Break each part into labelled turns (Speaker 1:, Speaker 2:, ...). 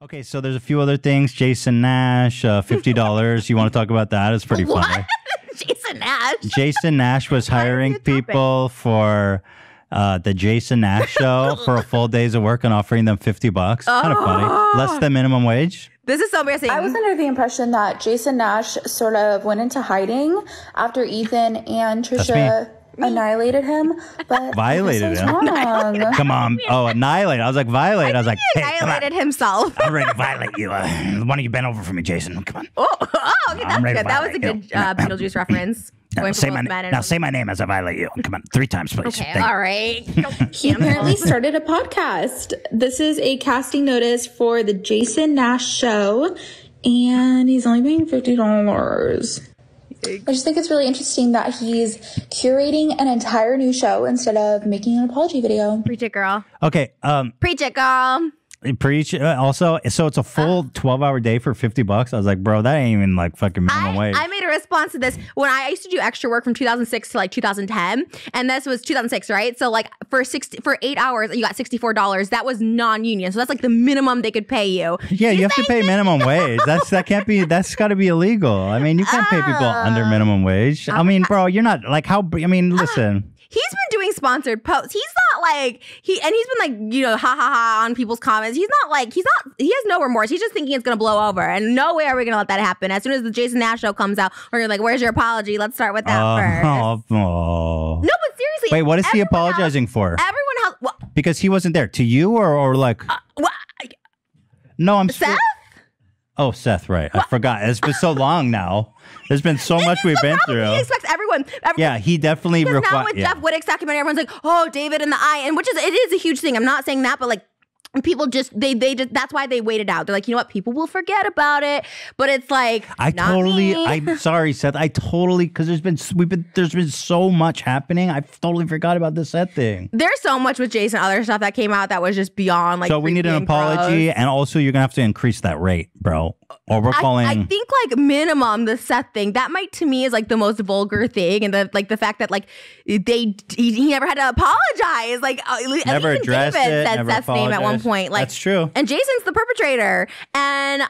Speaker 1: Okay, so there's a few other things. Jason Nash, $50. You want to talk about that? It's pretty funny.
Speaker 2: Jason Nash.
Speaker 1: Jason Nash was hiring people for the Jason Nash show for a full days of work and offering them $50. Kind of funny. Less than minimum wage.
Speaker 2: This is so embarrassing.
Speaker 3: I was under the impression that Jason Nash sort of went into hiding after Ethan and Trisha annihilated him, but
Speaker 1: violated him.
Speaker 3: Wrong.
Speaker 1: Come on. Oh, annihilate. I was like, violate. I was like,
Speaker 2: he annihilated himself.
Speaker 1: I'm ready to violate you. Why don't you bend over for me, Jason? Come on.
Speaker 2: Okay, that's good. That was a good Beetlejuice reference.
Speaker 1: Say my name as I violate you. Come on, 3 times, please.
Speaker 2: Okay, all right.
Speaker 3: He apparently started a podcast. This is a casting notice for the Jason Nash show, and he's only paying $50. I just think it's really interesting that he's curating an entire new show instead of making an apology video.
Speaker 2: Preach it, girl.
Speaker 1: Okay.
Speaker 2: Preach it, girl.
Speaker 1: Preach. Also, so it's a full 12-hour day for $50. I was like, bro, that ain't even like fucking minimum wage.
Speaker 2: I made a response to this when I used to do extra work from 2006 to like 2010, and this was 2006, right? So like for 8 hours, you got $64. That was non-union, so that's like the minimum they could pay you.
Speaker 1: Yeah, you have to pay minimum wage. That's got to be illegal. I mean, you can't pay people under minimum wage. I mean, bro, you're not like how. I mean, listen.
Speaker 2: He's been doing sponsored posts. He's not like he's been like, you know, ha ha ha on people's comments. He has no remorse. He's just thinking it's gonna blow over. And no way are we gonna let that happen. As soon as the Jason Nash show comes out, we're like, where's your apology? Let's start with that first. No, but seriously.
Speaker 1: Wait, what is he apologizing for?
Speaker 2: Everyone else.
Speaker 1: Because he wasn't there. To you or like No, I'm
Speaker 2: Seth?
Speaker 1: Oh, Seth, right. I forgot. It's been so long now. There's been so much we've been through.
Speaker 2: He expects everyone.
Speaker 1: Yeah, he definitely
Speaker 2: requires. Now with Jeff Wittick's documentary, everyone's like, "Oh, David and the Eye," and it is a huge thing. I'm not saying that, but like, people just they just that's why they waited out. They're like, you know what? People will forget about it, but it's like
Speaker 1: I'm sorry, Seth. Because there's been so much happening. I totally forgot about the Seth thing.
Speaker 2: There's so much with Jason, other stuff that came out that was just beyond like.
Speaker 1: So we need an apology, and also you're gonna have to increase that rate, bro. Or we're calling.
Speaker 2: I think like minimum the Seth thing that might to me is like the most vulgar thing, and the fact that like he never had to apologize. Like
Speaker 1: never addressed it.
Speaker 2: Said
Speaker 1: never
Speaker 2: Seth's name at one point. Like
Speaker 1: that's true.
Speaker 2: And Jason's the perpetrator. And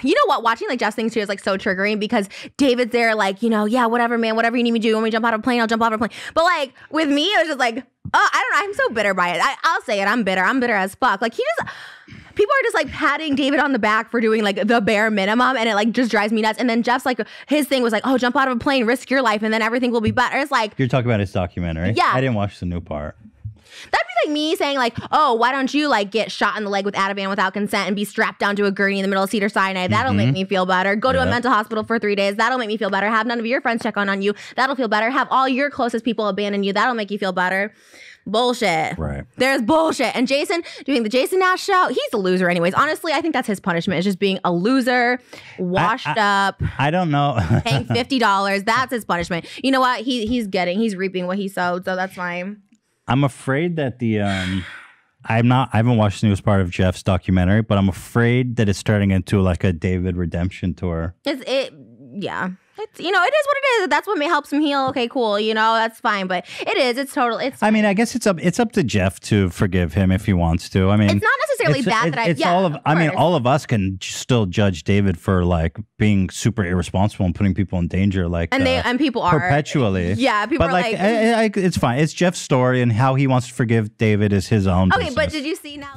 Speaker 2: you know what? Watching like Jeff's things too is like so triggering because David's there like, you know, yeah, whatever, man, whatever you need me to do. When we jump out of a plane, I'll jump out of a plane. But like with me, it was just like, I don't know. I'm so bitter by it. I'll say it. I'm bitter. I'm bitter as fuck. Like people are just like patting David on the back for doing like the bare minimum, and it like just drives me nuts. And then Jeff's like, his thing was like, oh, jump out of a plane, risk your life, and then everything will be better. It's like,
Speaker 1: you're talking about his documentary.
Speaker 2: Yeah,
Speaker 1: I didn't watch the new part.
Speaker 2: That'd be like me saying like, oh, why don't you like get shot in the leg with Ativan without consent and be strapped down to a gurney in the middle of Cedar Sinai? That'll make me feel better. Go to a mental hospital for 3 days. That'll make me feel better. Have none of your friends check on you. That'll feel better. Have all your closest people abandon you. That'll make you feel better. Bullshit.
Speaker 1: Right.
Speaker 2: There's bullshit. And Jason doing the Jason Nash show, he's a loser anyways. Honestly, I think that's his punishment. Is just being a loser, washed up.
Speaker 1: I don't know.
Speaker 2: Paying $50. That's his punishment. You know what? He's reaping what he sowed, so that's fine. I'm
Speaker 1: afraid that I haven't watched the newest part of Jeff's documentary, but I'm afraid that it's turning into like a David redemption tour.
Speaker 2: Yeah. It's, you know, it is what it is. That's what helps him heal. Okay, cool. You know, that's fine. But it is. It's total. I
Speaker 1: mean, I guess it's up to Jeff to forgive him if he wants to. I mean,
Speaker 2: it's not necessarily
Speaker 1: all of us can still judge David for like being super irresponsible and putting people in danger. Like,
Speaker 2: and people are
Speaker 1: perpetually.
Speaker 2: Yeah, people
Speaker 1: but
Speaker 2: are like,
Speaker 1: it's fine. It's Jeff's story, and how he wants to forgive David is his own.
Speaker 2: Okay, business. But did you see now?